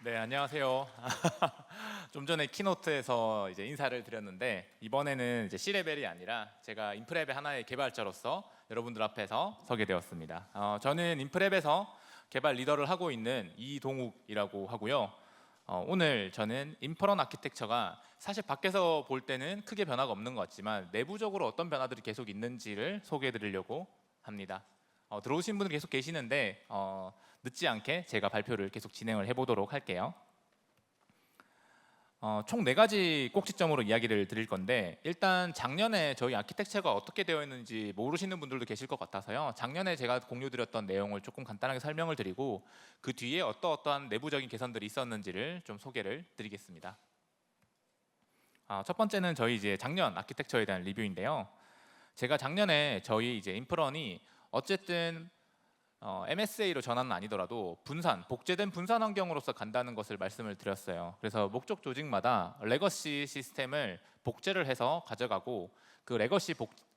네, 안녕하세요. 좀 전에 키노트에서 이제 인사를 드렸는데 이번에는 이제 C레벨이 아니라 제가 인프랩의 하나의 개발자로서 여러분들 앞에서 서게 되었습니다. 저는 인프랩에서 개발 리더를 하고 있는 이동욱이라고 하고요. 오늘 저는 인퍼런 아키텍처가 사실 밖에서 볼 때는 크게 변화가 없는 것 같지만 내부적으로 어떤 변화들이 계속 있는지를 소개해 드리려고 합니다. 들어오신 분들 계속 계시는데 늦지 않게 제가 발표를 계속 진행을 해보도록 할게요. 총 4가지 꼭지점으로 이야기를 드릴 건데 일단 작년에 저희 아키텍처가 어떻게 되어 있는지 모르시는 분들도 계실 것 같아서요. 작년에 제가 공유드렸던 내용을 조금 간단하게 설명을 드리고 그 뒤에 어떠한 내부적인 개선들이 있었는지를 좀 소개를 드리겠습니다. 첫 번째는 저희 이제 작년 아키텍처에 대한 리뷰인데요. 제가 작년에 저희 이제 인프런이 어쨌든 MSA로 전환은 아니더라도 복제된 분산 환경으로서 간다는 것을 말씀을 드렸어요. 그래서 목적 조직마다 레거시 시스템을 복제를 해서 가져가고 그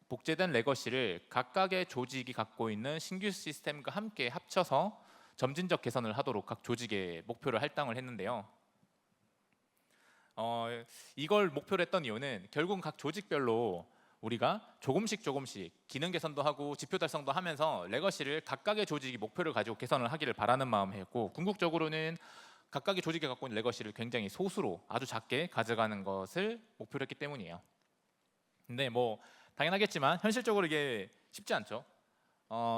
복제된 레거시를 각각의 조직이 갖고 있는 신규 시스템과 함께 합쳐서 점진적 개선을 하도록 각 조직의 목표를 할당을 했는데요. 이걸 목표로 했던 이유는 결국 각 조직별로 우리가 조금씩 기능 개선도 하고 지표 달성도 하면서 레거시를 각각의 조직이 목표를 가지고 개선을 하기를 바라는 마음이었고, 궁극적으로는 각각의 조직이 갖고 있는 레거시를 굉장히 소수로 아주 작게 가져가는 것을 목표로 했기 때문이에요. 근데 뭐 당연하겠지만 현실적으로 이게 쉽지 않죠.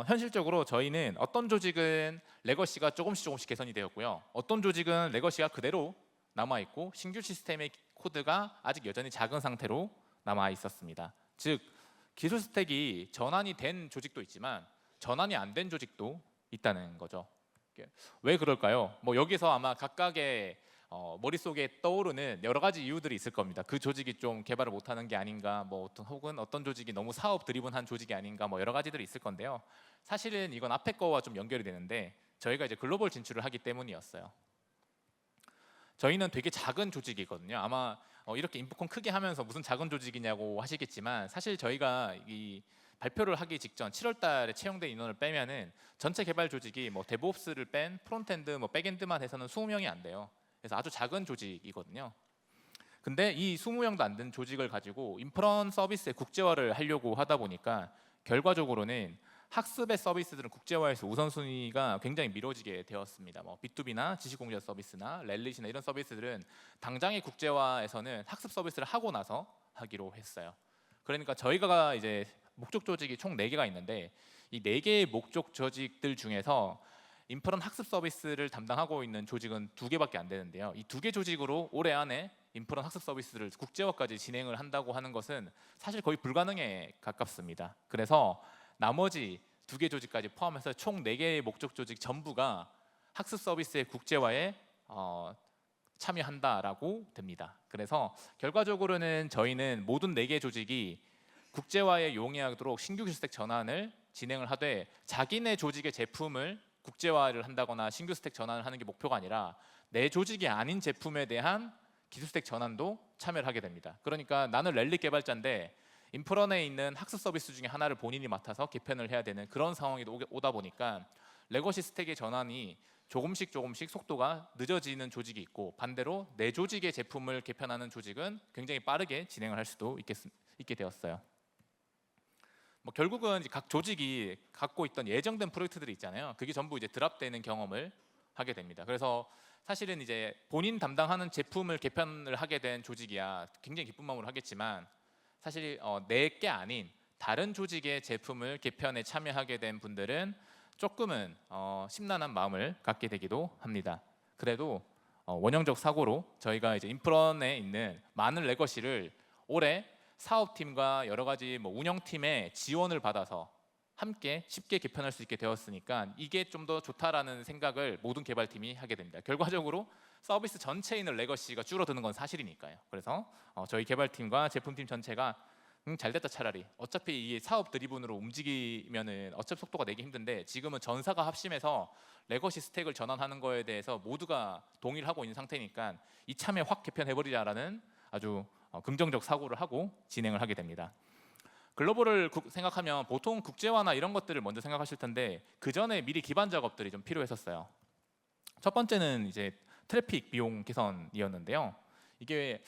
현실적으로 저희는 어떤 조직은 레거시가 조금씩 개선이 되었고요, 어떤 조직은 레거시가 그대로 남아있고 신규 시스템의 코드가 아직 여전히 작은 상태로 남아 있었습니다. 즉 기술 스택이 전환이 된 조직도 있지만 전환이 안 된 조직도 있다는 거죠. 왜 그럴까요? 뭐 여기서 아마 각각의 머릿속에 떠오르는 여러 가지 이유들이 있을 겁니다. 그 조직이 좀 개발을 못하는 게 아닌가, 뭐 혹은 어떤 조직이 너무 사업 드리븐한 조직이 아닌가, 뭐 여러 가지들이 있을 건데요. 사실은 이건 앞에 거와 좀 연결이 되는데 저희가 이제 글로벌 진출을 하기 때문이었어요. 저희는 되게 작은 조직이거든요. 아마 이렇게 인프콘 크게 하면서 무슨 작은 조직이냐고 하시겠지만 사실 저희가 이 발표를 하기 직전 7월 달에 채용된 인원을 빼면은 전체 개발 조직이 뭐 데브옵스를 뺀 프론트엔드 뭐 백엔드만 해서는 20명이 안 돼요. 그래서 아주 작은 조직이거든요. 근데 이 20명도 안 된 조직을 가지고 인프런 서비스의 국제화를 하려고 하다 보니까 결과적으로는 학습의 서비스들은 국제화에서 우선순위가 굉장히 미뤄지게 되었습니다. 뭐 B2B나 지식공유자 서비스나 렐릿이나 이런 서비스들은 당장의 국제화에서는 학습 서비스를 하고 나서 하기로 했어요. 그러니까 저희가 이제 목적 조직이 총 4개가 있는데 이 4개의 목적 조직들 중에서 인프런 학습 서비스를 담당하고 있는 조직은 2개밖에 안 되는데요. 이 2개 조직으로 올해 안에 인프런 학습 서비스를 국제화까지 진행을 한다고 하는 것은 사실 거의 불가능에 가깝습니다. 그래서 나머지 2개 조직까지 포함해서 총 4개의 목적 조직 전부가 학습 서비스의 국제화에 참여한다라고 됩니다. 그래서 결과적으로는 저희는 모든 4개 조직이 국제화에 용이하도록 신규 기술 스택 전환을 진행을 하되 자기네 조직의 제품을 국제화를 한다거나 신규 스택 전환을 하는 게 목표가 아니라 내 조직이 아닌 제품에 대한 기술 스택 전환도 참여를 하게 됩니다. 그러니까 나는 랠리 개발자인데 인프런에 있는 학습 서비스 중에 하나를 본인이 맡아서 개편을 해야 되는 그런 상황이 오다 보니까 레거시 스택의 전환이 조금씩 속도가 늦어지는 조직이 있고, 반대로 내 조직의 제품을 개편하는 조직은 굉장히 빠르게 진행을 할 수도 있게 되었어요. 뭐 결국은 이제 각 조직이 갖고 있던 예정된 프로젝트들이 있잖아요. 그게 전부 이제 드랍되는 경험을 하게 됩니다. 그래서 사실은 이제 본인 담당하는 제품을 개편을 하게 된 조직이야 굉장히 기쁜 마음으로 하겠지만 사실 내 게 아닌 다른 조직의 제품을 개편에 참여하게 된 분들은 조금은 심란한 마음을 갖게 되기도 합니다. 그래도 원형적 사고로 저희가 이제 인프런에 있는 많은 레거시를 올해 사업팀과 여러 가지 뭐 운영팀의 지원을 받아서 함께 쉽게 개편할 수 있게 되었으니까 이게 좀 더 좋다라는 생각을 모든 개발팀이 하게 됩니다. 결과적으로 서비스 전체에 있는 레거시가 줄어드는 건 사실이니까요. 그래서 저희 개발팀과 제품팀 전체가 잘됐다 차라리. 어차피 이게 사업 드리븐으로 움직이면은 어차피 속도가 내기 힘든데 지금은 전사가 합심해서 레거시 스택을 전환하는 거에 대해서 모두가 동의를 하고 있는 상태니까 이참에 확 개편해버리자라는 아주 긍정적 사고를 하고 진행을 하게 됩니다. 글로벌을 생각하면 보통 국제화나 이런 것들을 먼저 생각하실 텐데 그 전에 미리 기반 작업들이 좀 필요했었어요. 첫 번째는 이제 트래픽 비용 개선이었는데요. 이게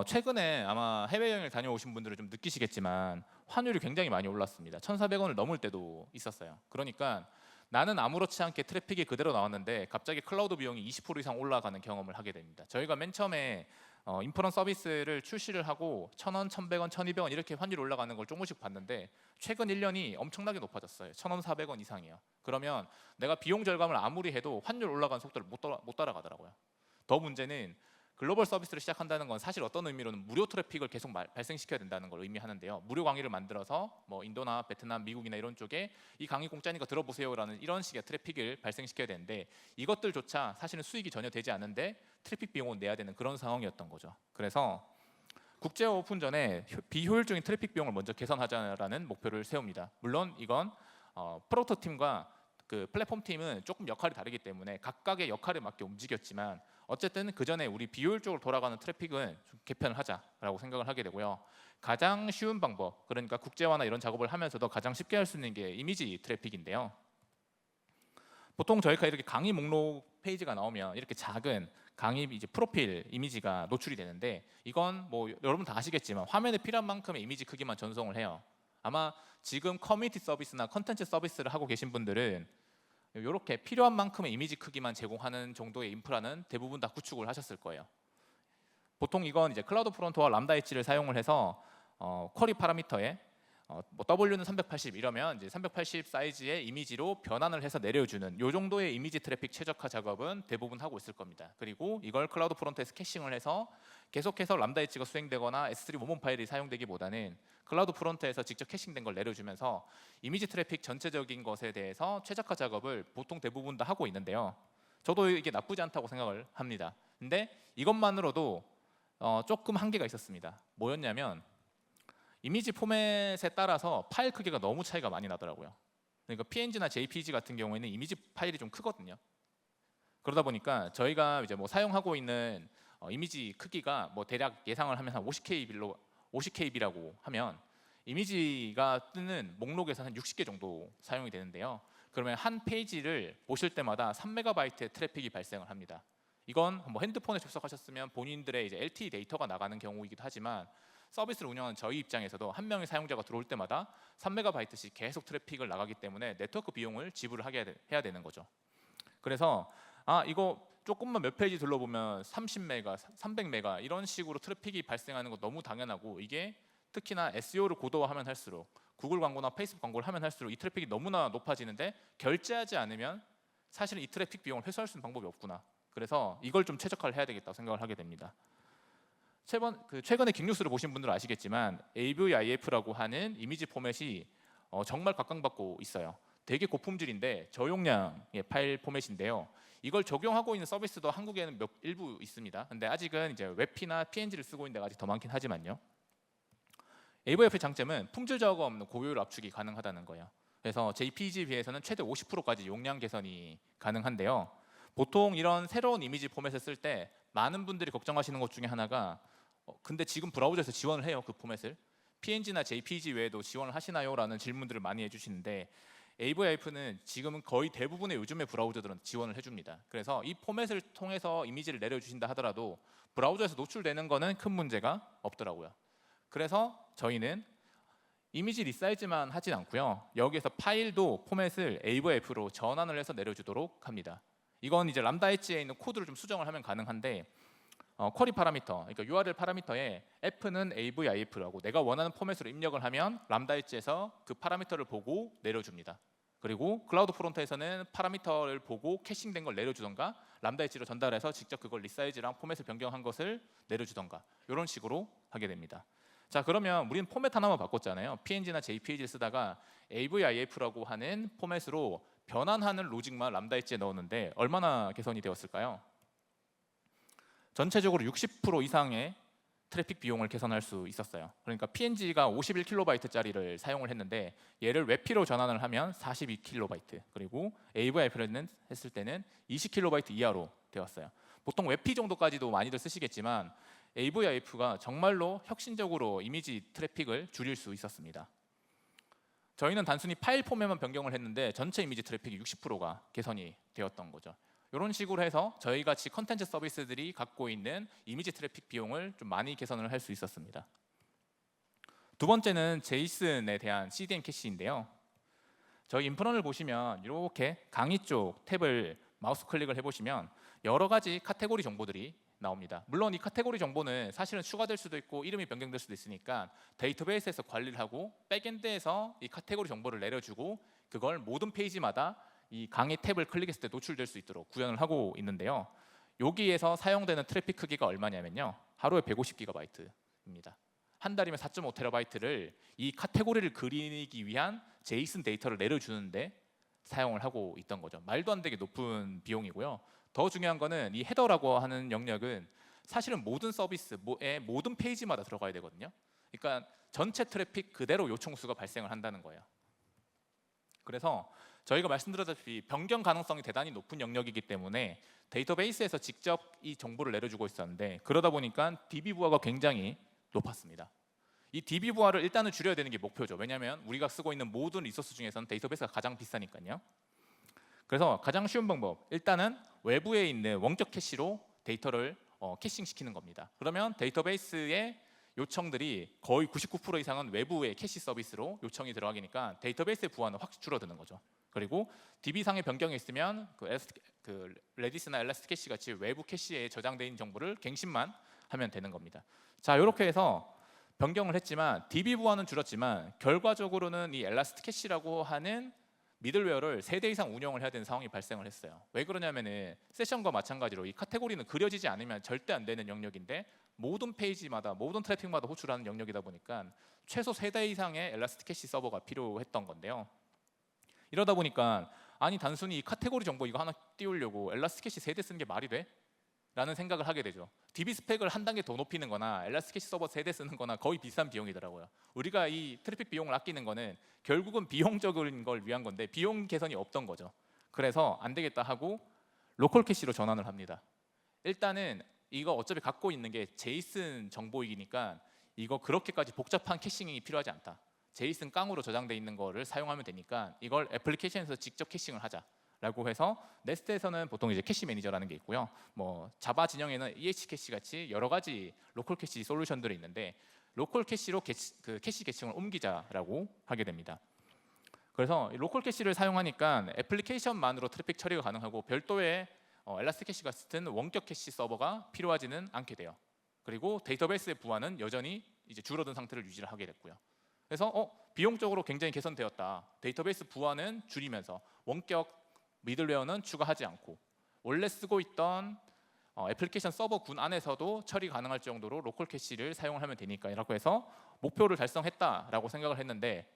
최근에 아마 해외여행을 다녀오신 분들은 좀 느끼시겠지만 환율이 굉장히 많이 올랐습니다. 1,400원을 넘을 때도 있었어요. 그러니까 나는 아무렇지 않게 트래픽이 그대로 나왔는데 갑자기 클라우드 비용이 20% 이상 올라가는 경험을 하게 됩니다. 저희가 맨 처음에 인프런 서비스를 출시를 하고 1,000원, 1,100원, 1,200원 이렇게 환율이 올라가는 걸 조금씩 봤는데 최근 1년이 엄청나게 높아졌어요. 1,400원 이상이에요. 그러면 내가 비용 절감을 아무리 해도 환율 올라가는 속도를 못 따라가더라고요. 더 문제는 글로벌 서비스를 시작한다는 건 사실 어떤 의미로는 무료 트래픽을 계속 발생시켜야 된다는 걸 의미하는데요. 무료 강의를 만들어서 뭐 인도나 베트남, 미국이나 이런 쪽에 이 강의 공짜니까 들어보세요라는 이런 식의 트래픽을 발생시켜야 되는데 이것들조차 사실은 수익이 전혀 되지 않는데 트래픽 비용을 내야 되는 그런 상황이었던 거죠. 그래서 국제화 오픈 전에 비효율적인 트래픽 비용을 먼저 개선하자라는 목표를 세웁니다. 물론 이건 프로덕트 팀과 그 플랫폼 팀은 조금 역할이 다르기 때문에 각각의 역할에 맞게 움직였지만 어쨌든 그 전에 우리 비효율적으로 돌아가는 트래픽은 좀 개편을 하자라고 생각을 하게 되고요. 가장 쉬운 방법, 그러니까 국제화나 이런 작업을 하면서도 가장 쉽게 할 수 있는 게 이미지 트래픽인데요. 보통 저희가 이렇게 강의 목록 페이지가 나오면 이렇게 작은 강의 이제 프로필 이미지가 노출이 되는데 이건 뭐 여러분 다 아시겠지만 화면에 필요한 만큼의 이미지 크기만 전송을 해요. 아마 지금 커뮤니티 서비스나 컨텐츠 서비스를 하고 계신 분들은 이렇게 필요한 만큼의 이미지 크기만 제공하는 정도의 인프라는 대부분 다 구축을 하셨을 거예요. 보통 이건 이제 클라우드 프론트와 람다 엣지를 사용을 해서 쿼리 파라미터에 뭐 W는 380 이러면 이제 380 사이즈의 이미지로 변환을 해서 내려주는 이 정도의 이미지 트래픽 최적화 작업은 대부분 하고 있을 겁니다. 그리고 이걸 클라우드 프론트에서 캐싱을 해서 계속해서 람다 엣지가 수행되거나 S3 원본 파일이 사용되기보다는 클라우드 프론트에서 직접 캐싱된 걸 내려주면서 이미지 트래픽 전체적인 것에 대해서 최적화 작업을 보통 대부분 다 하고 있는데요. 저도 이게 나쁘지 않다고 생각을 합니다. 근데 이것만으로도 조금 한계가 있었습니다. 뭐였냐면 이미지 포맷에 따라서 파일 크기가 너무 차이가 많이 나더라고요. 그러니까 PNG나 JPG 같은 경우에는 이미지 파일이 좀 크거든요. 그러다 보니까 저희가 이제 뭐 사용하고 있는 이미지 크기가 뭐 대략 예상을 하면 한 50KB라고 하면 이미지가 뜨는 목록에서 한 60개 정도 사용이 되는데요. 그러면 한 페이지를 보실 때마다 3MB의 트래픽이 발생을 합니다. 이건 뭐 핸드폰에 접속하셨으면 본인들의 이제 LTE 데이터가 나가는 경우이기도 하지만 서비스를 운영하는 저희 입장에서도 한 명의 사용자가 들어올 때마다 3MB씩 계속 트래픽을 나가기 때문에 네트워크 비용을 지불을 해야 되는 거죠. 그래서 이거 조금만 몇 페이지 둘러보면 30메가, 300메가 이런 식으로 트래픽이 발생하는 거 너무 당연하고 이게 특히나 SEO를 고도화하면 할수록 구글 광고나 페이스북 광고를 하면 할수록 이 트래픽이 너무나 높아지는데 결제하지 않으면 사실은 이 트래픽 비용을 회수할 수 있는 방법이 없구나. 그래서 이걸 좀 최적화를 해야 되겠다고 생각을 하게 됩니다. 최근에 긱뉴스를 보신 분들은 아시겠지만 AVIF라고 하는 이미지 포맷이 정말 각광받고 있어요. 되게 고품질인데 저용량의 파일 포맷인데요. 이걸 적용하고 있는 서비스도 한국에는 일부 있습니다. 근데 아직은 이제 웹피나 PNG를 쓰고 있는 데가 아직 더 많긴 하지만요. AVIF의 장점은 품질 저하가 없는 고효율 압축이 가능하다는 거예요. 그래서 JPG에 비해서는 최대 50%까지 용량 개선이 가능한데요. 보통 이런 새로운 이미지 포맷을 쓸 때 많은 분들이 걱정하시는 것 중에 하나가 근데 지금 브라우저에서 지원을 해요, 그 포맷을. PNG나 JPG 외에도 지원을 하시나요? 라는 질문들을 많이 해주시는데 AVIF는 지금은 거의 대부분의 요즘의 브라우저들은 지원을 해줍니다. 그래서 이 포맷을 통해서 이미지를 내려주신다 하더라도 브라우저에서 노출되는 거는 큰 문제가 없더라고요. 그래서 저희는 이미지 리사이즈만 하진 않고요. 여기에서 파일도 포맷을 AVIF로 전환을 해서 내려주도록 합니다. 이건 이제 람다 엣지에 있는 코드를 좀 수정을 하면 가능한데 쿼리 파라미터, 그러니까 URL 파라미터에 f는 AVIF라고 내가 원하는 포맷으로 입력을 하면 람다 엣지에서 그 파라미터를 보고 내려줍니다. 그리고 클라우드 프론트에서는 파라미터를 보고 캐싱된 걸 내려주던가 람다 엣지로 전달해서 직접 그걸 리사이즈랑 포맷을 변경한 것을 내려주던가 이런 식으로 하게 됩니다. 자, 그러면 우리는 포맷 하나만 바꿨잖아요. PNG나 JPG를 쓰다가 AVIF라고 하는 포맷으로 변환하는 로직만 람다 엣지에 넣었는데 얼마나 개선이 되었을까요? 전체적으로 60% 이상의 트래픽 비용을 개선할 수 있었어요. 그러니까 PNG가 51kB짜리를 사용을 했는데 얘를 웹피로 전환을 하면 42kB, 그리고 AVIF를 했을 때는 20kB 이하로 되었어요. 보통 웹피 정도까지도 많이들 쓰시겠지만 AVIF가 정말로 혁신적으로 이미지 트래픽을 줄일 수 있었습니다. 저희는 단순히 파일 포맷만 변경을 했는데 전체 이미지 트래픽이 60%가 개선이 되었던 거죠. 이런 식으로 해서 저희 같이 컨텐츠 서비스들이 갖고 있는 이미지 트래픽 비용을 좀 많이 개선을 할 수 있었습니다. 두 번째는 제이슨에 대한 CDN 캐시인데요. 저희 인프런을 보시면 이렇게 강의 쪽 탭을 마우스 클릭을 해보시면 여러 가지 카테고리 정보들이 나옵니다. 물론 이 카테고리 정보는 사실은 추가될 수도 있고 이름이 변경될 수도 있으니까 데이터베이스에서 관리를 하고 백엔드에서 이 카테고리 정보를 내려주고 그걸 모든 페이지마다 이 강의 탭을 클릭했을 때 노출될 수 있도록 구현을 하고 있는데요. 여기에서 사용되는 트래픽 크기가 얼마냐면요. 하루에 150GB입니다. 한 달이면 4.5TB를 이 카테고리를 그리기 위한 제이슨 데이터를 내려주는데 사용을 하고 있던 거죠. 말도 안 되게 높은 비용이고요. 더 중요한 거는 이 헤더라고 하는 영역은 사실은 모든 서비스의 모든 페이지마다 들어가야 되거든요. 그러니까 전체 트래픽 그대로 요청수가 발생을 한다는 거예요. 그래서 저희가 말씀드렸다시피 변경 가능성이 대단히 높은 영역이기 때문에 데이터베이스에서 직접 이 정보를 내려주고 있었는데 그러다 보니까 DB 부하가 굉장히 높았습니다. 이 DB 부하를 일단은 줄여야 되는 게 목표죠. 왜냐하면 우리가 쓰고 있는 모든 리소스 중에서는 데이터베이스가 가장 비싸니까요. 그래서 가장 쉬운 방법, 일단은 외부에 있는 원격 캐시로 데이터를 캐싱시키는 겁니다. 그러면 데이터베이스의 요청들이 거의 99% 이상은 외부의 캐시 서비스로 요청이 들어가니까 데이터베이스의 부하는 확 줄어드는 거죠. 그리고 DB상의 변경이 있으면 그 레디스나 엘라스틱 캐시 같이 외부 캐시에 저장되어 있는 정보를 갱신만 하면 되는 겁니다. 자, 이렇게 해서 변경을 했지만 DB 부하는 줄었지만 결과적으로는 이 엘라스틱 캐시라고 하는 미들웨어를 3대 이상 운영을 해야 되는 상황이 발생을 했어요. 왜 그러냐면은 세션과 마찬가지로 이 카테고리는 그려지지 않으면 절대 안 되는 영역인데 모든 페이지마다 모든 트래픽마다 호출하는 영역이다 보니까 최소 3대 이상의 엘라스틱 캐시 서버가 필요했던 건데요. 이러다 보니까 아니 단순히 이 카테고리 정보 이거 하나 띄우려고 엘라스틱 캐시 3대 쓰는 게 말이 돼? 라는 생각을 하게 되죠. DB 스펙을 한 단계 더 높이는 거나 엘라스틱 캐시 서버 3대 쓰는 거나 거의 비싼 비용이더라고요. 우리가 이 트래픽 비용을 아끼는 거는 결국은 비용적인 걸 위한 건데 비용 개선이 없던 거죠. 그래서 안 되겠다 하고 로컬 캐시로 전환을 합니다. 일단은 이거 어차피 갖고 있는 게 제이슨 정보이니까 이거 그렇게까지 복잡한 캐싱이 필요하지 않다. 제이슨 깡으로 저장돼 있는 거를 사용하면 되니까 이걸 애플리케이션에서 직접 캐싱을 하자. 라고 해서 네스트에서는 보통 이제 캐시 매니저라는 게 있고요. 뭐 자바 진영에는 EH 캐시 같이 여러 가지 로컬 캐시 솔루션들이 있는데 로컬 캐시로 그 캐시 계층을 옮기자라고 하게 됩니다. 그래서 로컬 캐시를 사용하니까 애플리케이션만으로 트래픽 처리가 가능하고 별도의 엘라스틱 캐시 같은 원격 캐시 서버가 필요하지는 않게 돼요. 그리고 데이터베이스의 부하는 여전히 이제 줄어든 상태를 유지를 하게 됐고요. 그래서 비용적으로 굉장히 개선되었다. 데이터베이스 부하는 줄이면서 원격 미들웨어는 추가하지 않고 원래 쓰고 있던 애플리케이션 서버군 안에서도 처리 가능할 정도로 로컬 캐시를 사용하면 되니까 라고 해서 목표를 달성했다라고 생각을 했는데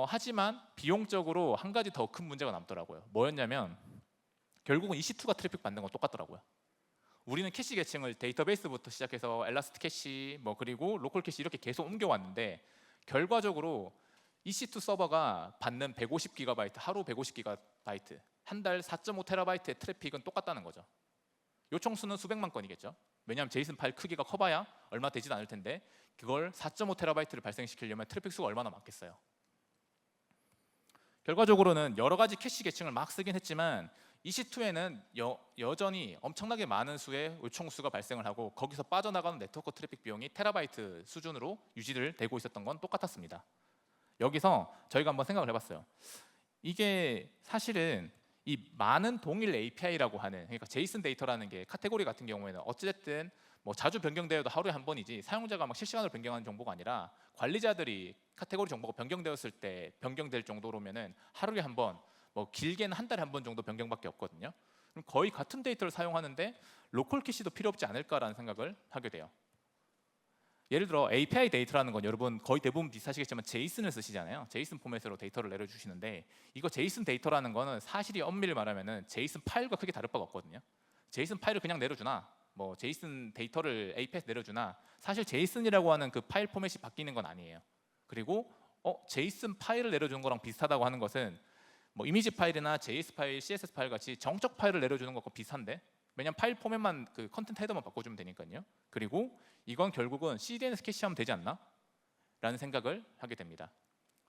하지만 비용적으로 한 가지 더 큰 문제가 남더라고요. 뭐였냐면 결국은 EC2가 트래픽 받는 건 똑같더라고요. 우리는 캐시 계층을 데이터베이스부터 시작해서 엘라스틱 캐시 그리고 로컬 캐시 이렇게 계속 옮겨왔는데 결과적으로 EC2 서버가 받는 150GB, 하루 150GB, 한 달 4.5TB의 트래픽은 똑같다는 거죠. 요청수는 수백만 건이겠죠. 왜냐하면 제이슨 파일 크기가 커봐야 얼마 되지도 않을 텐데 그걸 4.5TB를 발생시키려면 트래픽 수가 얼마나 많겠어요. 결과적으로는 여러 가지 캐시 계층을 막 쓰긴 했지만 EC2에는 여전히 엄청나게 많은 수의 요청수가 발생을 하고 거기서 빠져나가는 네트워크 트래픽 비용이 테라바이트 수준으로 유지를 되고 있었던 건 똑같았습니다. 여기서 저희가 한번 생각을 해봤어요. 이게 사실은 이 많은 동일 API라고 하는, 그러니까 제이슨 데이터라는 게 카테고리 같은 경우에는 어찌됐든 자주 변경되어도 하루에 한 번이지 사용자가 막 실시간으로 변경하는 정보가 아니라 관리자들이 카테고리 정보가 변경되었을 때 변경될 정도로면은 하루에 한 번, 길게는 한 달에 한 번 정도 변경밖에 없거든요. 그럼 거의 같은 데이터를 사용하는데 로컬 캐시도 필요 없지 않을까라는 생각을 하게 돼요. 예를 들어 API 데이터라는 건 여러분 거의 대부분 비슷하시겠지만 제이슨을 쓰시잖아요. 제이슨 포맷으로 데이터를 내려주시는데 이거 제이슨 데이터라는 거는 사실이 엄밀히 말하면은 제이슨 파일과 크게 다를 바가 없거든요. 제이슨 파일을 그냥 내려주나 제이슨 데이터를 API에서 내려주나 사실 제이슨이라고 하는 그 파일 포맷이 바뀌는 건 아니에요. 그리고 제이슨 파일을 내려주는 거랑 비슷하다고 하는 것은 이미지 파일이나 JS 파일, CSS 파일 같이 정적 파일을 내려주는 것과 비슷한데 왜냐면 파일 포맷만 그 컨텐트 헤더만 바꿔주면 되니까요. 그리고 이건 결국은 CDN에서 캐시하면 되지 않나? 라는 생각을 하게 됩니다.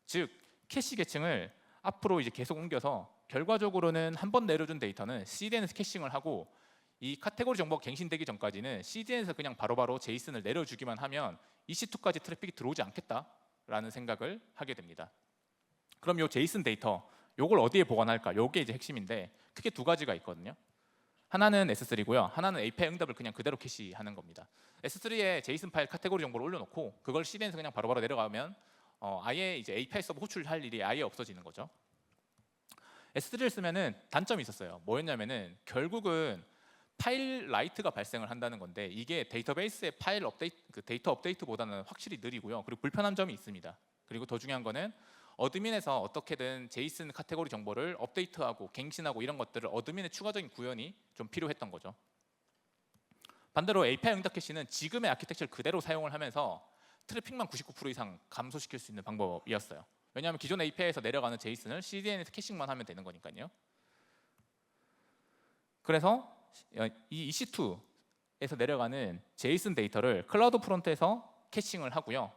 즉 캐시 계층을 앞으로 이제 계속 옮겨서 결과적으로는 한 번 내려준 데이터는 CDN에서 캐싱을 하고 이 카테고리 정보가 갱신되기 전까지는 CDN에서 그냥 바로바로 제이슨을 내려주기만 하면 EC2까지 트래픽이 들어오지 않겠다라는 생각을 하게 됩니다. 그럼 요 제이슨 데이터 요걸 어디에 보관할까? 요게 이제 핵심인데 크게 두 가지가 있거든요. 하나는 S3고요. 하나는 API 응답을 그냥 그대로 캐시하는 겁니다. S3에 제이슨 파일 카테고리 정보를 올려놓고 그걸 CDN에서 그냥 바로바로 내려가면 아예 이제 API 서버 호출할 일이 아예 없어지는 거죠. S3를 쓰면은 단점이 있었어요. 뭐였냐면은 결국은 파일 라이트가 발생을 한다는 건데 이게 데이터베이스의 파일 업데이트, 그 데이터 업데이트보다는 확실히 느리고요. 그리고 불편한 점이 있습니다. 그리고 더 중요한 거는 어드민에서 어떻게든 제이슨 카테고리 정보를 업데이트하고 갱신하고 이런 것들을 어드민의 추가적인 구현이 좀 필요했던 거죠. 반대로 API 응답 캐시는 지금의 아키텍처를 그대로 사용을 하면서 트래픽만 99% 이상 감소시킬 수 있는 방법이었어요. 왜냐하면 기존 API에서 내려가는 제이슨을 CDN에서 캐싱만 하면 되는 거니까요. 그래서 이 EC2에서 내려가는 제이슨 데이터를 클라우드 프론트에서 캐싱을 하고요.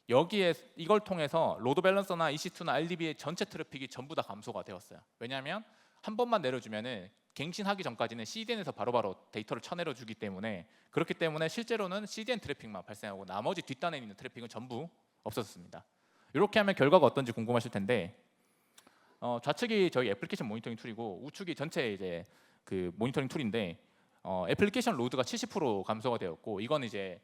여기에 이걸 통해서 로드 밸런서나 EC2나 RDB의 전체 트래픽이 전부 다 감소가 되었어요. 왜냐하면 한 번만 내려주면은 갱신하기 전까지는 CDN에서 바로바로 데이터를 쳐내려 주기 때문에 그렇기 때문에 실제로는 CDN 트래픽만 발생하고 나머지 뒷단에 있는 트래픽은 전부 없어졌습니다. 이렇게 하면 결과가 어떤지 궁금하실 텐데 좌측이 저희 애플리케이션 모니터링 툴이고 우측이 전체 이제 그 모니터링 툴인데 애플리케이션 로드가 70% 감소가 되었고 이건 이제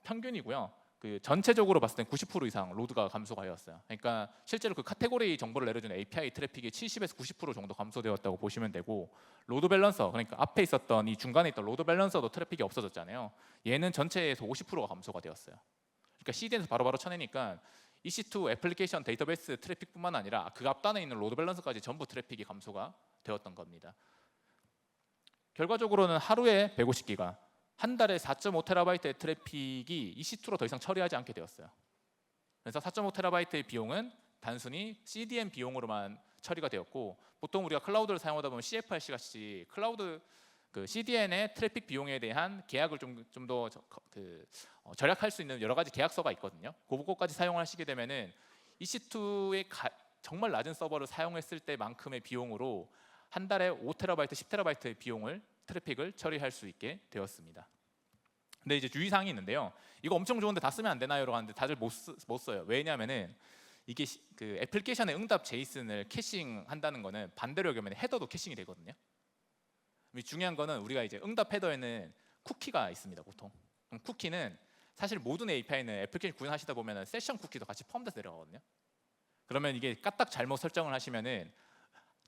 평균이고요. 그 전체적으로 봤을 땐 90% 이상 로드가 감소가 되었어요. 그러니까 실제로 그 카테고리 정보를 내려주는 API 트래픽이 70에서 90% 정도 감소되었다고 보시면 되고 로드 밸런서 그러니까 앞에 있었던 이 중간에 있던 로드 밸런서도 트래픽이 없어졌잖아요. 얘는 전체에서 50%가 감소가 되었어요. 그러니까 CDN에서 바로바로 쳐내니까 EC2 애플리케이션 데이터베이스 트래픽뿐만 아니라 그 앞단에 있는 로드 밸런서까지 전부 트래픽이 감소가 되었던 겁니다. 결과적으로는 하루에 150기가, 한 달에 4.5TB의 트래픽이 EC2로 더 이상 처리하지 않게 되었어요. 그래서 4.5TB의 비용은 단순히 CDN 비용으로만 처리가 되었고 보통 우리가 클라우드를 사용하다 보면 CFRC 같이 클라우드 그 CDN의 트래픽 비용에 대한 계약을 좀 더 절약할 수 있는 여러 가지 계약서가 있거든요. 그거까지 사용하시게 되면은 EC2의 정말 낮은 서버를 사용했을 때만큼의 비용으로 한 달에 5TB, 10TB의 비용을 트래픽을 처리할 수 있게 되었습니다. 근데 이제 주의사항이 있는데요. 이거 엄청 좋은데 다 쓰면 안 되나요라고 하는데 다들 못 써요. 왜냐하면은 이게 그 애플리케이션의 응답 제이슨을 캐싱한다는 거는 반대로 얘기하면 헤더도 캐싱이 되거든요. 중요한 거는 우리가 이제 응답 헤더에는 쿠키가 있습니다. 보통 쿠키는 사실 모든 API는 애플리케이션 구현하시다 보면은 세션 쿠키도 같이 포함돼서 내려가거든요. 그러면 이게 까딱 잘못 설정을 하시면은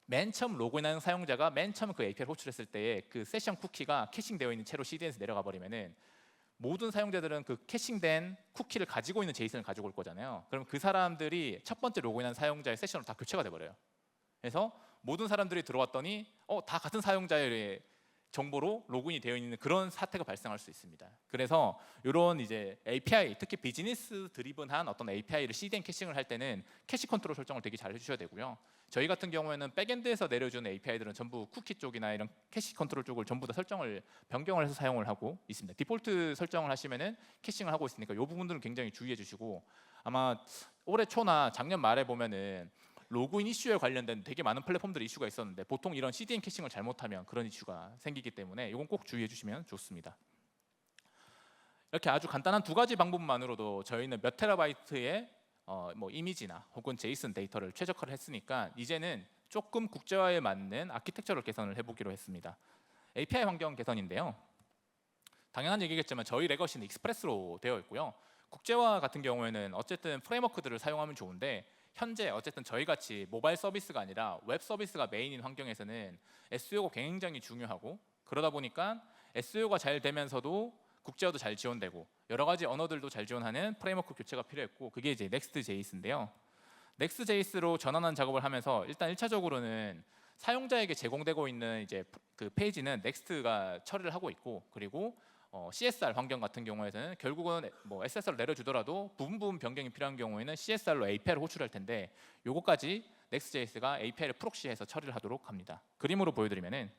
맨 처음 로그인하는 사용자가 맨 처음 그 API를 호출했을 때에 그 세션 쿠키가 캐싱되어 있는 채로 CDN에서 내려가 버리면은 모든 사용자들은 그 캐싱된 쿠키를 가지고 있는 제이슨을 가지고 올 거잖아요. 그럼 그 사람들이 첫 번째 로그인한 사용자의 세션으로 다 교체가 돼 버려요. 그래서 모든 사람들이 들어왔더니 다 같은 사용자의 정보로 로그인이 되어 있는 그런 사태가 발생할 수 있습니다. 그래서 이런 이제 API, 특히 비즈니스 드리븐한 어떤 API를 CDN 캐싱을 할 때는 캐시 컨트롤 설정을 되게 잘 해주셔야 되고요. 저희 같은 경우에는 백엔드에서 내려주는 API들은 전부 쿠키 쪽이나 이런 캐시 컨트롤 쪽을 전부 다 설정을 변경을 해서 사용을 하고 있습니다. 디폴트 설정을 하시면은 캐싱을 하고 있으니까 이 부분들은 굉장히 주의해 주시고 아마 올해 초나 작년 말에 보면은 로그인 이슈에 관련된 되게 많은 플랫폼들의 이슈가 있었는데 보통 이런 CDN 캐싱을 잘못하면 그런 이슈가 생기기 때문에 이건 꼭 주의해 주시면 좋습니다. 이렇게 아주 간단한 두 가지 방법만으로도 저희는 몇 테라바이트의 뭐 이미지나 혹은 제이슨 데이터를 최적화를 했으니까 이제는 조금 국제화에 맞는 아키텍처를 개선을 해보기로 했습니다. API 환경 개선인데요. 당연한 얘기겠지만 저희 레거시는 익스프레스로 되어 있고요. 국제화 같은 경우에는 어쨌든 프레임워크들을 사용하면 좋은데 현재 어쨌든 저희같이 모바일 서비스가 아니라 웹 서비스가 메인인 환경에서는 SEO가 굉장히 중요하고 그러다 보니까 SEO가 잘 되면서도 국제화도 잘 지원되고 여러 가지 언어들도 잘 지원하는 프레임워크 교체가 필요했고 그게 이제 Next.js인데요. Next.js로 전환한 작업을 하면서 일단 1차적으로는 사용자에게 제공되고 있는 이제 그 페이지는 Next가 처리를 하고 있고 그리고 CSR 환경 같은 경우에는 결국은 뭐 SSR을 내려주더라도 부분 변경이 필요한 경우에는 CSR로 API를 호출할 텐데 요거까지 Next.js가 API를 프록시해서 처리를 하도록 합니다. 그림으로 보여드리면은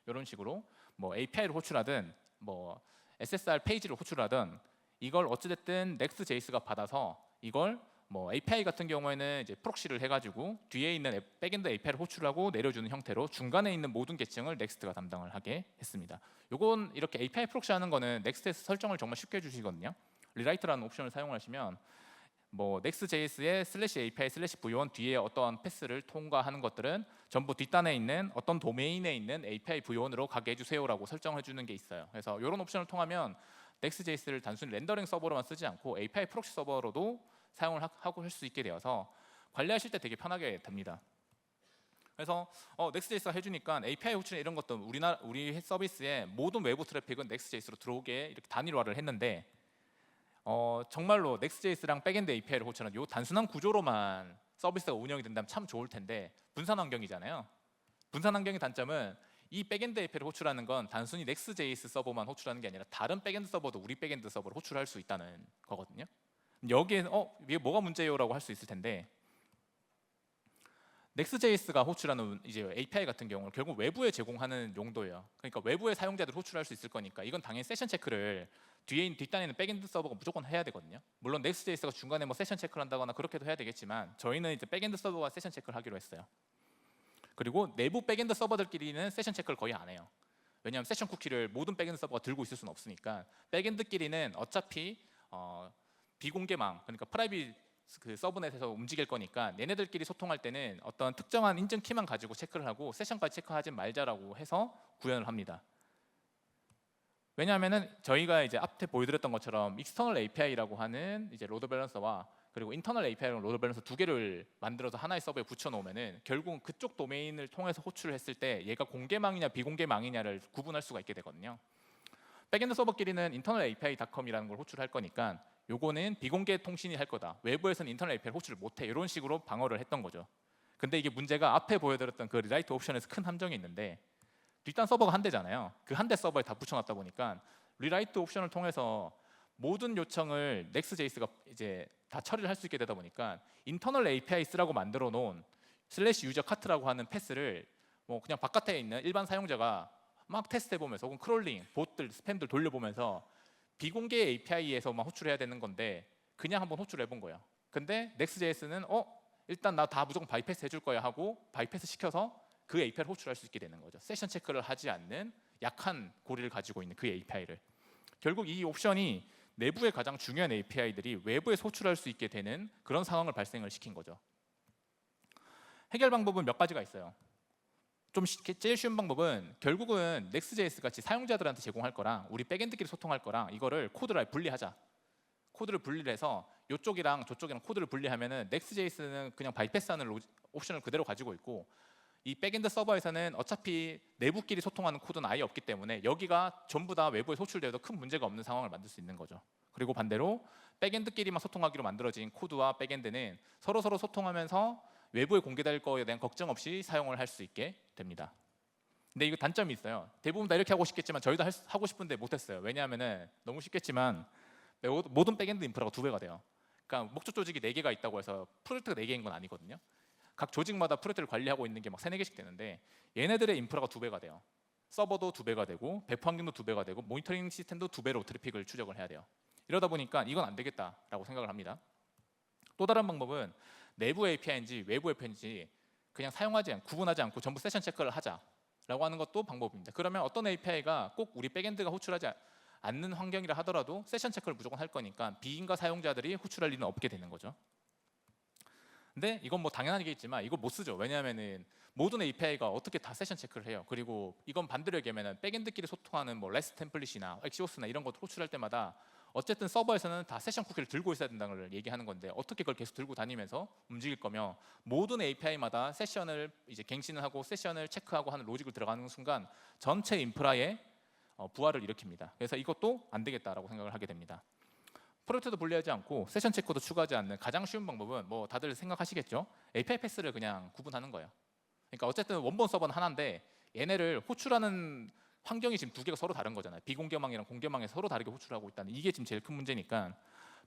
이런 식으로 뭐 API를 호출하든 뭐 SSR 페이지를 호출하든 이걸 어찌됐든 Next.js가 받아서 이걸 뭐 API 같은 경우에는 이제 프록시를 해가지고 뒤에 있는 백엔드 API를 호출하고 내려주는 형태로 중간에 있는 모든 계층을 넥스트가 담당을 하게 했습니다. 요건 이렇게 API 프록시 하는 거는 넥스트에서 설정을 정말 쉽게 해주시거든요. 리라이트라는 옵션을 사용하시면 뭐 next.js의 /API /v1 뒤에 어떤 패스를 통과하는 것들은 전부 뒷단에 있는 어떤 도메인에 있는 API v1으로 가게 해주세요라고 설정해 주는 게 있어요. 그래서 이런 옵션을 통하면 next.js를 단순히 렌더링 서버로만 쓰지 않고 API 프록시 서버로도 사용을 하고 할 수 있게 되어서 관리하실 때 되게 편하게 됩니다. 그래서 next.js가 해주니까 API 호출이나 이런 것도 우리 서비스의 모든 외부 트래픽은 next.js로 들어오게 이렇게 단일화를 했는데 정말로 next.js랑 백엔드 API를 호출하는 이 단순한 구조로만 서비스가 운영이 된다면 참 좋을 텐데 분산 환경이잖아요. 분산 환경의 단점은 이 백엔드 API를 호출하는 건 단순히 next.js 서버만 호출하는 게 아니라 다른 백엔드 서버도 우리 백엔드 서버를 호출할 수 있다는 거거든요. 여기에 이게 뭐가 문제예요라고 할 수 있을 텐데 next.js가 호출하는 이제 API 같은 경우는 결국 외부에 제공하는 용도예요. 그러니까 외부의 사용자들이 호출할 수 있을 거니까 이건 당연히 세션 체크를 뒷단에 있는 백엔드 서버가 무조건 해야 되거든요. 물론 next.js가 중간에 뭐 세션 체크를 한다거나 그렇게도 해야 되겠지만 저희는 이제 백엔드 서버와 세션 체크를 하기로 했어요. 그리고 내부 백엔드 서버들끼리는 세션 체크를 거의 안 해요. 왜냐하면 세션 쿠키를 모든 백엔드 서버가 들고 있을 수는 없으니까 백엔드끼리는 어차피 비공개망, 그러니까 프라이빗 그 서브넷에서 움직일 거니까 얘네들끼리 소통할 때는 어떤 특정한 인증 키만 가지고 체크를 하고 세션까지 체크하지 말자라고 해서 구현을 합니다. 왜냐하면은 저희가 이제 앞에 보여드렸던 것처럼 익스터널 API라고 하는 이제 로드 밸런서와 그리고 인터널 API랑 로드 밸런서 두 개를 만들어서 하나의 서버에 붙여 놓으면은 결국 그쪽 도메인을 통해서 호출을 했을 때 얘가 공개망이냐 비공개망이냐를 구분할 수가 있게 되거든요. 백엔드 서버끼리는 인터널 API.com이라는 걸 호출할 거니까 요거는 비공개 통신이 할 거다. 외부에서는 인터널 API를 호출을 못해. 이런 식으로 방어를 했던 거죠. 근데 이게 문제가 앞에 보여드렸던 그 리라이트 옵션에서 큰 함정이 있는데 뒷단 서버가 한 대잖아요. 그 한 대 서버에 다 붙여놨다 보니까 리라이트 옵션을 통해서 모든 요청을 next.js가 이제 다 처리를 할 수 있게 되다 보니까 인터널 API 쓰라고 만들어 놓은 /user 카트라고 하는 패스를 뭐 그냥 바깥에 있는 일반 사용자가 막 테스트해 보면서 혹은 크롤링, 봇들, 스팸들 돌려보면서 비공개 API에서만 호출해야 되는 건데 그냥 한번 호출해 본 거예요. 근데 next.js는 일단 나 다 무조건 바이패스 해줄 거야 하고 바이패스 시켜서 그 API를 호출할 수 있게 되는 거죠. 세션 체크를 하지 않는 약한 고리를 가지고 있는 그 API를. 결국 이 옵션이 내부의 가장 중요한 API들이 외부에서 호출할 수 있게 되는 그런 상황을 발생을 시킨 거죠. 해결 방법은 몇 가지가 있어요. 제일 쉬운 방법은 결국은 next.js 같이 사용자들한테 제공할 거랑 우리 백엔드끼리 소통할 거랑 이거를 코드를 아예 분리하자. 코드를 분리를 해서 이쪽이랑 저쪽이랑 코드를 분리하면은 next.js는 그냥 바이패스하는 옵션을 그대로 가지고 있고 이 백엔드 서버에서는 어차피 내부끼리 소통하는 코드는 아예 없기 때문에 여기가 전부 다 외부에 소출되어도 큰 문제가 없는 상황을 만들 수 있는 거죠. 그리고 반대로 백엔드끼리만 소통하기로 만들어진 코드와 백엔드는 서로 소통하면서 외부에 공개될 거에 대한 걱정 없이 사용을 할 수 있게 됩니다. 근데 이거 단점이 있어요. 대부분 다 이렇게 하고 싶겠지만 저희도 하고 싶은데 못했어요. 왜냐하면은 너무 쉽겠지만 모든 백엔드 인프라가 2배가 돼요. 그러니까 목적 조직이 4개가 있다고 해서 프로젝트가 4개인 건 아니거든요. 각 조직마다 프로젝트를 관리하고 있는 게 막 3-4개씩 되는데 얘네들의 인프라가 2배가 돼요. 서버도 2배가 되고 배포 환경도 2배가 되고 모니터링 시스템도 2배로 트래픽을 추적을 해야 돼요. 이러다 보니까 이건 안 되겠다라고 생각을 합니다. 또 다른 방법은 내부 API인지 외부 API인지 그냥 구분하지 않고 전부 세션 체크를 하자라고 하는 것도 방법입니다. 그러면 어떤 API가 꼭 우리 백엔드가 호출하지 않는 환경이라 하더라도 세션 체크를 무조건 할 거니까 비인가 사용자들이 호출할 일은 없게 되는 거죠. 근데 이건 뭐 당연하겠지만 이걸 못 쓰죠. 왜냐하면은 모든 API가 어떻게 다 세션 체크를 해요. 그리고 이건 반대로 얘기하면 백엔드끼리 소통하는 뭐 REST 템플릿이나 엑시오스나 이런 것 호출할 때마다 어쨌든 서버에서는 다 세션 쿠키를 들고 있어야 된다는 걸 얘기하는 건데 어떻게 그걸 계속 들고 다니면서 움직일 거며 모든 API마다 세션을 이제 갱신을 하고 세션을 체크하고 하는 로직을 들어가는 순간 전체 인프라에 부하를 일으킵니다. 그래서 이것도 안 되겠다라고 생각을 하게 됩니다. 프로젝트도 분리하지 않고 세션 체크도 추가하지 않는 가장 쉬운 방법은 뭐 다들 생각하시겠죠? API 패스를 그냥 구분하는 거예요. 그러니까 어쨌든 원본 서버는 하나인데 얘네를 호출하는 환경이 지금 2개가 서로 다른 거잖아요. 비공개망이랑 공개망에서 서로 다르게 호출하고 있다는 이게 지금 제일 큰 문제니까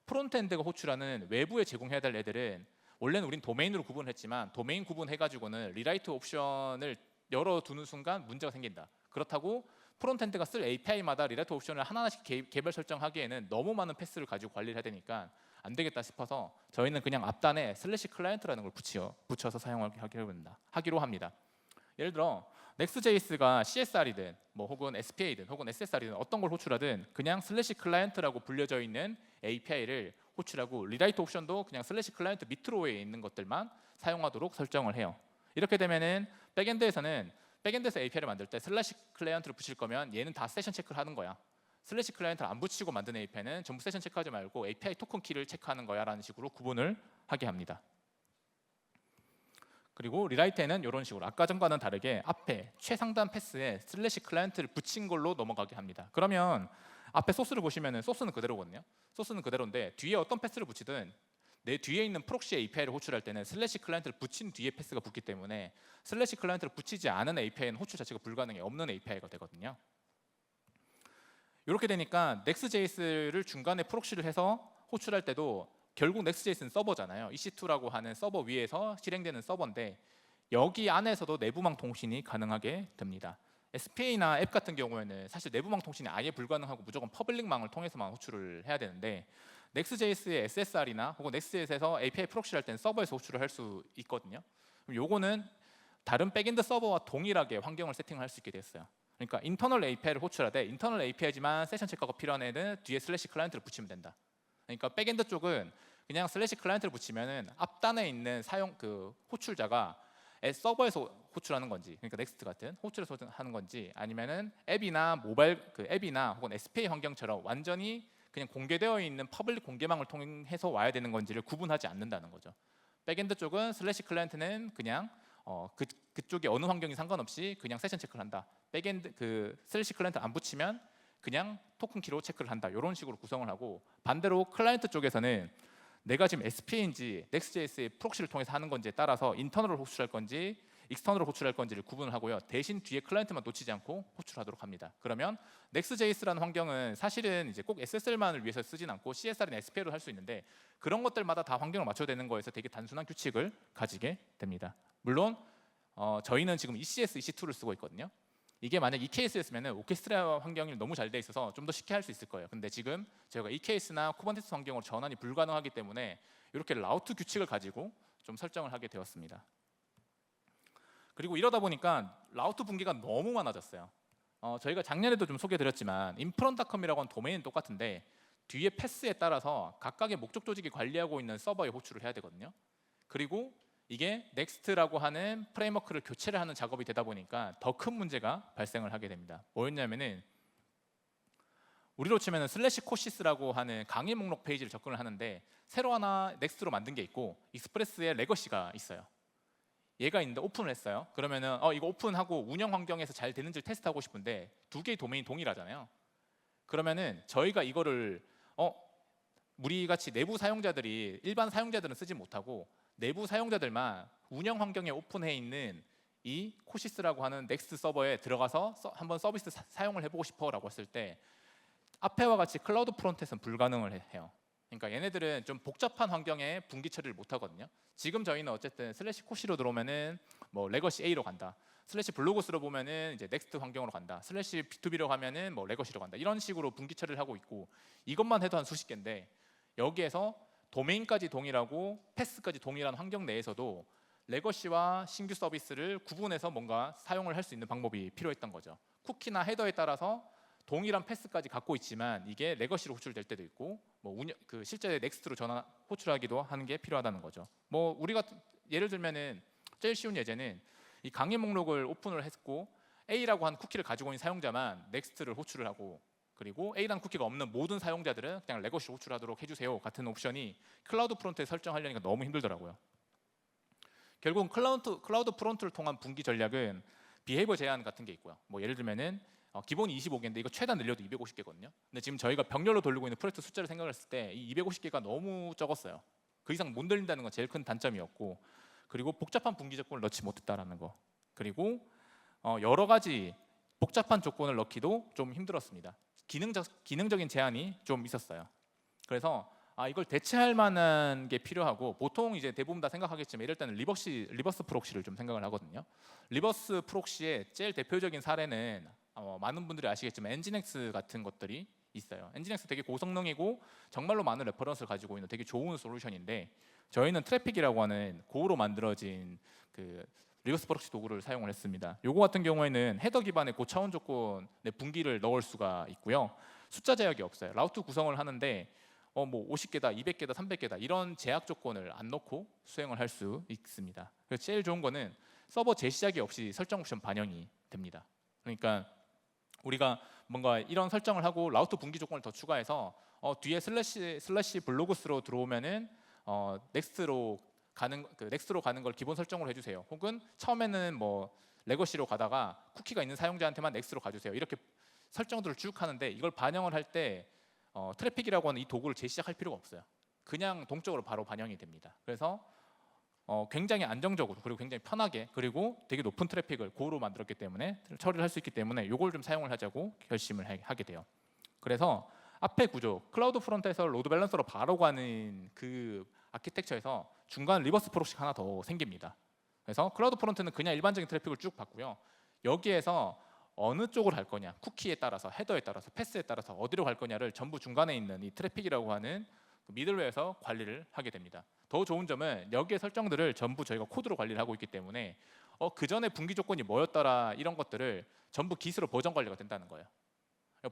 프론트엔드가 호출하는 외부에 제공해야 될 애들은 원래는 우린 도메인으로 구분했지만 도메인 구분해가지고는 리라이트 옵션을 열어두는 순간 문제가 생긴다. 그렇다고 프론트엔드가 쓸 API마다 리라이트 옵션을 하나하나씩 개별 설정하기에는 너무 많은 패스를 가지고 관리를 해야 되니까 안 되겠다 싶어서 저희는 그냥 앞단에 슬래시 클라이언트라는 걸 붙여서 하기로 합니다. 예를 들어 Next.js가 CSR이든 뭐 혹은 SPA든 혹은 SSR이든 어떤 걸 호출하든 그냥 슬래시 클라이언트라고 불려져 있는 API를 호출하고 리라이트 옵션도 그냥 슬래시 클라이언트 밑으로에 있는 것들만 사용하도록 설정을 해요. 이렇게 되면은 백엔드에서 API를 만들 때 슬래시 클라이언트를 붙일 거면 얘는 다 세션 체크를 하는 거야. 슬래시 클라이언트를 안 붙이고 만든 API는 전부 세션 체크하지 말고 API 토큰 키를 체크하는 거야 라는 식으로 구분을 하게 합니다. 그리고 리라이트에는 이런 식으로 아까 전과는 다르게 앞에 최상단 패스에 슬래시 클라이언트를 붙인 걸로 넘어가게 합니다. 그러면 앞에 소스를 보시면은 소스는 그대로거든요. 소스는 그대로인데 뒤에 어떤 패스를 붙이든 내 뒤에 있는 프록시 API를 호출할 때는 슬래시 클라이언트를 붙인 뒤에 패스가 붙기 때문에 슬래시 클라이언트를 붙이지 않은 API는 호출 자체가 불가능해 없는 API가 되거든요. 이렇게 되니까 Next.js를 중간에 프록시를 해서 호출할 때도 결국 Next.js는 서버잖아요. EC2라고 하는 서버 위에서 실행되는 서버인데 여기 안에서도 내부망 통신이 가능하게 됩니다. SPA나 앱 같은 경우에는 사실 내부망 통신이 아예 불가능하고 무조건 퍼블릭망을 통해서만 호출을 해야 되는데 Next.js의 SSR이나 혹은 Next.js에서 API 프록시를 할 때는 서버에서 호출을 할 수 있거든요. 그럼 요거는 다른 백엔드 서버와 동일하게 환경을 세팅을 할 수 있게 됐어요. 그러니까 인터널 API를 호출하되 인터널 API지만 세션 체크가 필요한 애는 뒤에 슬래시 클라이언트를 붙이면 된다. 그러니까 백엔드 쪽은 그냥 슬래시 클라이언트를 붙이면은 앞단에 있는 호출자가 서버에서 호출하는 건지, 그러니까 넥스트 같은 호출에서 하는 건지, 아니면은 앱이나 모바일 앱이나 혹은 SPA 환경처럼 완전히 그냥 공개되어 있는 퍼블릭 공개망을 통해서 와야 되는 건지를 구분하지 않는다는 거죠. 백엔드 쪽은 슬래시 클라이언트는 그냥 그쪽에 어느 환경이 상관없이 그냥 세션 체크를 한다. 백엔드 슬래시 클라이언트 안 붙이면 그냥 토큰 키로 체크를 한다. 이런 식으로 구성을 하고 반대로 클라이언트 쪽에서는 내가 지금 SPA인지 Next.js의 프록시를 통해서 하는 건지에 따라서 인터널을 호출할 건지 익스터널을 호출할 건지를 구분을 하고요. 대신 뒤에 클라이언트만 놓치지 않고 호출하도록 합니다. 그러면 Next.js라는 환경은 사실은 이제 꼭 SSL만을 위해서 쓰진 않고 CSR이나 SPA로 할 수 있는데 그런 것들마다 다 환경을 맞춰야 되는 거에서 되게 단순한 규칙을 가지게 됩니다. 물론 저희는 지금 ECS, EC2를 쓰고 있거든요. 이게 만약 EKS였으면 오케스트라 환경이 너무 잘 돼 있어서 좀 더 쉽게 할 수 있을 거예요. 근데 지금 저희가 EKS나 쿠버네티스 환경으로 전환이 불가능하기 때문에 이렇게 라우트 규칙을 가지고 좀 설정을 하게 되었습니다. 그리고 이러다 보니까 라우트 분기가 너무 많아졌어요. 저희가 작년에도 좀 소개드렸지만 인프런닷컴이라고 하는 도메인은 똑같은데 뒤에 패스에 따라서 각각의 목적 조직이 관리하고 있는 서버에 호출을 해야 되거든요. 그리고 이게 넥스트라고 하는 프레임워크를 교체를 하는 작업이 되다 보니까 더 큰 문제가 발생을 하게 됩니다. 뭐였냐면은 우리로 치면은 슬래시 코시스라고 하는 강의 목록 페이지를 접근을 하는데 새로 하나 넥스트로 만든 게 있고 익스프레스의 레거시가 있어요. 얘가 있는데 오픈을 했어요. 그러면은 이거 오픈하고 운영 환경에서 잘 되는지를 테스트하고 싶은데 두 개의 도메인이 동일하잖아요. 그러면은 저희가 이거를 우리 같이 내부 사용자들이 일반 사용자들은 쓰지 못하고 내부 사용자들만 운영 환경에 오픈해 있는 이 코시스라고 하는 넥스트 서버에 들어가서 한번 서비스 사용을 해보고 싶어라고 했을 때 앞에와 같이 클라우드 프론트에서는 불가능을 해요. 그러니까 얘네들은 좀 복잡한 환경에 분기 처리를 못 하거든요. 지금 저희는 어쨌든 슬래시 코시로 들어오면은 뭐 레거시 A로 간다. 슬래시 블로그스로 보면은 이제 넥스트 환경으로 간다. 슬래시 B2B로 가면은 뭐 레거시로 간다. 이런 식으로 분기 처리를 하고 있고 이것만 해도 한 수십 개인데 여기에서 도메인까지 동일하고 패스까지 동일한 환경 내에서도 레거시와 신규 서비스를 구분해서 뭔가 사용을 할 수 있는 방법이 필요했던 거죠. 쿠키나 헤더에 따라서 동일한 패스까지 갖고 있지만 이게 레거시로 호출될 때도 있고 실제 넥스트로 호출하기도 하는 게 필요하다는 거죠. 우리가 예를 들면은 제일 쉬운 예제는 이 강의 목록을 오픈을 했고 A라고 하는 쿠키를 가지고 있는 사용자만 넥스트를 호출을 하고 그리고 A라는 쿠키가 없는 모든 사용자들은 그냥 레거시로 호출하도록 해주세요 같은 옵션이 클라우드 프론트에 설정하려니까 너무 힘들더라고요. 결국은 클라우드 프론트를 통한 분기 전략은 비헤이버 제한 같은 게 있고요. 예를 들면은 기본이 25개인데 이거 최단 늘려도 250개거든요. 근데 지금 저희가 병렬로 돌리고 있는 프로젝트 숫자를 생각했을 때 이 250개가 너무 적었어요. 그 이상 못 늘린다는 건 제일 큰 단점이었고 그리고 복잡한 분기 조건을 넣지 못했다라는 거 그리고 여러 가지 복잡한 조건을 넣기도 좀 힘들었습니다. 기능적인 제한이 좀 있었어요. 그래서 이걸 대체할 만한 게 필요하고 보통 이제 대부분 다 생각하겠지만 이럴 때는 리버스 프록시를 좀 생각을 하거든요. 리버스 프록시의 제일 대표적인 사례는 많은 분들이 아시겠지만 엔진엑스 같은 것들이 있어요. 엔진엑스 되게 고성능이고 정말로 많은 레퍼런스를 가지고 있는 되게 좋은 솔루션인데 저희는 트래픽이라고 하는 고로 만들어진 그 리버스 프록시 도구를 사용을 했습니다. 요거 같은 경우에는 헤더 기반의 고차원 조건의 분기를 넣을 수가 있고요. 숫자 제약이 없어요. 라우트 구성을 하는데 뭐 50개다, 200개다, 300개다 이런 제약 조건을 안 넣고 수행을 할 수 있습니다. 그래서 제일 좋은 거는 서버 재시작이 없이 설정 옵션 반영이 됩니다. 그러니까 우리가 뭔가 이런 설정을 하고 라우트 분기 조건을 더 추가해서 뒤에 슬래시 블로그스로 들어오면은 넥스트로 가는 걸 기본 설정으로 해주세요. 혹은 처음에는 뭐 레거시로 가다가 쿠키가 있는 사용자한테만 넥스트로 가주세요. 이렇게 설정들을 쭉 하는데 이걸 반영을 할 때 트래픽이라고 하는 이 도구를 재시작할 필요가 없어요. 그냥 동적으로 바로 반영이 됩니다. 그래서 굉장히 안정적으로 그리고 굉장히 편하게 그리고 되게 높은 트래픽을 고로 만들었기 때문에 처리를 할 수 있기 때문에 이걸 좀 사용을 하자고 결심을 하게 돼요. 그래서 앞에 구조 클라우드 프론트에서 로드 밸런서로 바로 가는 그 아키텍처에서 중간 리버스 프록시가 하나 더 생깁니다. 그래서 클라우드 프론트는 그냥 일반적인 트래픽을 쭉 받고요. 여기에서 어느 쪽으로 갈 거냐, 쿠키에 따라서, 헤더에 따라서, 패스에 따라서 어디로 갈 거냐를 전부 중간에 있는 이 트래픽이라고 하는 미들웨어에서 관리를 하게 됩니다. 더 좋은 점은 여기에 설정들을 전부 저희가 코드로 관리를 하고 있기 때문에 그 전에 분기 조건이 뭐였더라 이런 것들을 전부 깃으로 버전 관리가 된다는 거예요.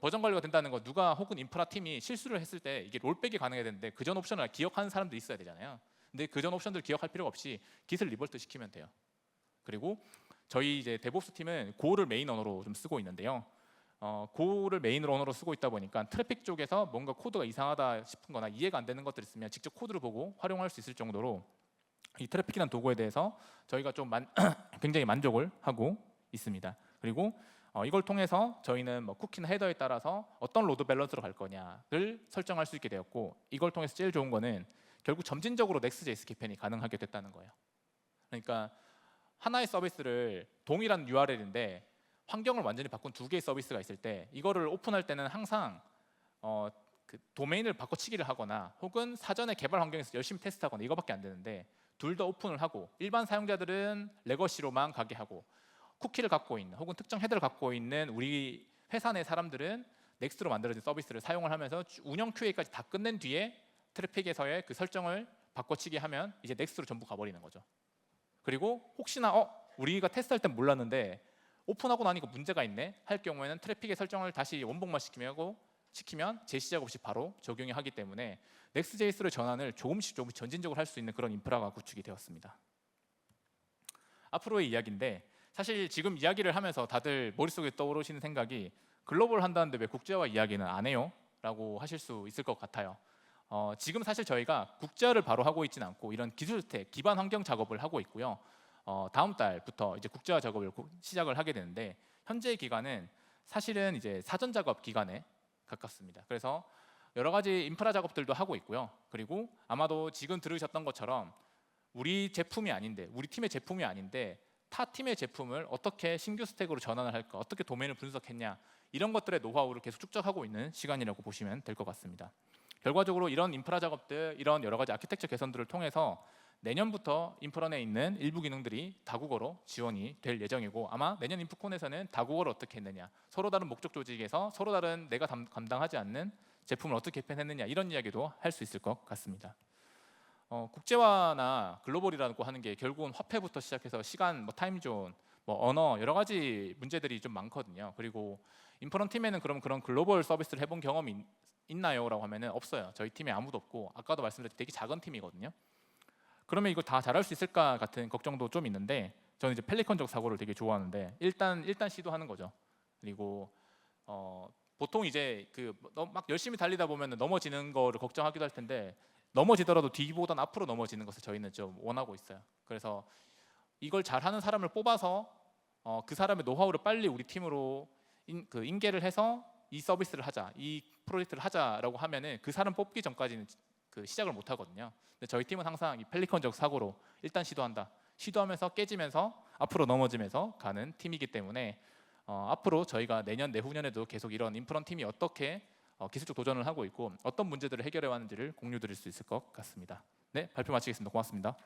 버전 관리가 된다는 거 누가 혹은 인프라 팀이 실수를 했을 때 이게 롤백이 가능해야 되는데 그 전 옵션을 기억하는 사람도 있어야 되잖아요. 근데 그 전 옵션들 기억할 필요가 없이 깃을 리버트 시키면 돼요. 그리고 저희 이제 데브옵스 팀은 고를 메인 언어로 좀 쓰고 있는데요. 고를 메인 언어로 쓰고 있다 보니까 트래픽 쪽에서 뭔가 코드가 이상하다 싶은 거나 이해가 안 되는 것들 있으면 직접 코드를 보고 활용할 수 있을 정도로 이 트래픽이라는 도구에 대해서 저희가 좀 굉장히 만족을 하고 있습니다. 그리고 이걸 통해서 저희는 뭐 쿠키나 헤더에 따라서 어떤 로드 밸런스로 갈 거냐를 설정할 수 있게 되었고 이걸 통해서 제일 좋은 거는 결국 점진적으로 Next.js 개편이 가능하게 됐다는 거예요. 그러니까 하나의 서비스를 동일한 URL인데 환경을 완전히 바꾼 두 개의 서비스가 있을 때 이거를 오픈할 때는 항상 그 도메인을 바꿔치기를 하거나 혹은 사전에 개발 환경에서 열심히 테스트하거나 이거밖에 안 되는데 둘 다 오픈을 하고 일반 사용자들은 레거시로만 가게 하고 쿠키를 갖고 있는 혹은 특정 헤더를 갖고 있는 우리 회사 내 사람들은 넥스트로 만들어진 서비스를 사용을 하면서 운영 QA까지 다 끝낸 뒤에 트래픽에서의 그 설정을 바꿔치기 하면 이제 넥스트로 전부 가버리는 거죠. 그리고 혹시나 우리가 테스트할 땐 몰랐는데 오픈하고 나니까 문제가 있네 할 경우에는 트래픽의 설정을 다시 원복만 시키면 재시작 없이 바로 적용이 하기 때문에 Next.js를 전환을 조금씩 전진적으로 할 수 있는 그런 인프라가 구축이 되었습니다. 앞으로의 이야기인데 사실 지금 이야기를 하면서 다들 머릿속에 떠오르시는 생각이 글로벌 한다는데 왜 국제화 이야기는 안 해요? 라고 하실 수 있을 것 같아요. 지금 사실 저희가 국제화를 바로 하고 있지는 않고 이런 기술 스택, 기반 환경 작업을 하고 있고요. 다음 달부터 이제 국제화 작업을 시작을 하게 되는데 현재 기간은 사실은 이제 사전 작업 기간에 가깝습니다. 그래서 여러 가지 인프라 작업들도 하고 있고요. 그리고 아마도 지금 들으셨던 것처럼 우리 제품이 아닌데, 우리 팀의 제품이 아닌데 타 팀의 제품을 어떻게 신규 스택으로 전환을 할까, 어떻게 도메인을 분석했냐 이런 것들의 노하우를 계속 축적하고 있는 시간이라고 보시면 될 것 같습니다. 결과적으로 이런 인프라 작업들, 이런 여러 가지 아키텍처 개선들을 통해서 내년부터 인프라 내에 있는 일부 기능들이 다국어로 지원이 될 예정이고 아마 내년 인프콘에서는 다국어를 어떻게 했느냐, 서로 다른 목적 조직에서 서로 다른 내가 감당하지 않는 제품을 어떻게 개편했느냐 이런 이야기도 할 수 있을 것 같습니다. 국제화나 글로벌이라고 하는 게 결국은 화폐부터 시작해서 시간, 뭐 타임존, 뭐 언어 여러 가지 문제들이 좀 많거든요. 그리고 인프런 팀에는 그럼 그런 글로벌 서비스를 해본 경험이 있나요? 라고 하면은 없어요. 저희 팀에 아무도 없고 아까도 말씀드렸듯이 되게 작은 팀이거든요. 그러면 이걸 다 잘할 수 있을까 같은 걱정도 좀 있는데 저는 이제 펠리컨적 사고를 되게 좋아하는데 일단 시도하는 거죠. 그리고 보통 이제 막 열심히 달리다 보면 넘어지는 거를 걱정하기도 할 텐데 넘어지더라도 뒤보단 앞으로 넘어지는 것을 저희는 좀 원하고 있어요. 그래서 이걸 잘하는 사람을 뽑아서 그 사람의 노하우를 빨리 우리 팀으로 인계를 해서 이 서비스를 하자, 이 프로젝트를 하자라고 하면은 그 사람 뽑기 전까지는 시작을 못 하거든요. 근데 저희 팀은 항상 이 펠리컨적 사고로 일단 시도한다. 시도하면서 깨지면서 앞으로 넘어지면서 가는 팀이기 때문에 앞으로 저희가 내년 내후년에도 계속 이런 인프런 팀이 어떻게 기술적 도전을 하고 있고 어떤 문제들을 해결해 왔는지를 공유 드릴 수 있을 것 같습니다. 네, 발표 마치겠습니다. 고맙습니다.